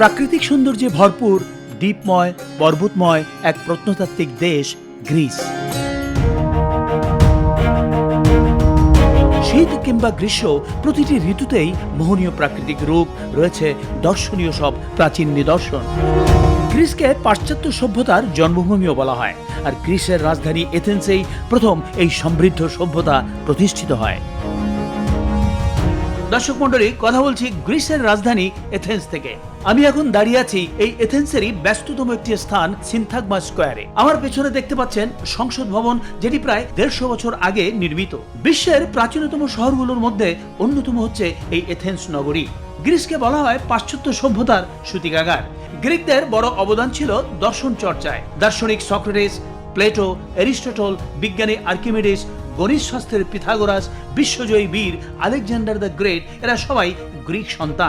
প্রাকৃতিক সৌন্দর্যে ভরপুর, দ্বীপময়, পর্বতময় এক প্রত্নতাত্ত্বিক দেশ গ্রিস। শীত কিংবা গ্রীষ্ম প্রতিটি ঋতুতেই মোহনীয় প্রাকৃতিক রূপ, রয়েছে দর্শনীয় সব প্রাচীন নিদর্শন। গ্রিসকে পাশ্চাত্য সভ্যতার জন্মভূমিও বলা হয়, আর গ্রিসের রাজধানী এথেন্সেই প্রথম এই সমৃদ্ধ সভ্যতা প্রতিষ্ঠিত হয়। দর্শক মন্ডলী, কথা বলছি গ্রিসের রাজধানী এথেন্স থেকে। আমি এখন দাঁড়িয়ে আছি এই এথেন্সেরই ব্যস্ততম একটি স্থান সিনথাগমা স্কোয়ারে। আমার পেছনে দেখতে পাচ্ছেন সংসদ ভবন, যেটি প্রায় 150 বছর আগে নির্মিত। বিশ্বের প্রাচীনতম শহরগুলোর মধ্যে অন্যতম হচ্ছে এই এথেন্স নগরী। গ্রিসকে বলা হয় পাশ্চাত্য সভ্যতার সূতিকাগার। গ্রিকদের বড় অবদান ছিল দর্শন চর্চায়। দার্শনিক সক্রেটিস, প্লেটো, অ্যারিস্টটল, বিজ্ঞানী আর্কিমিডিস, গণিত শাস্ত্রের পিথাগোরাস, বিশ্বজয়ী বীর আলেকজান্ডার দ্য গ্রেট, এরা সবাই গ্রিক সন্তান।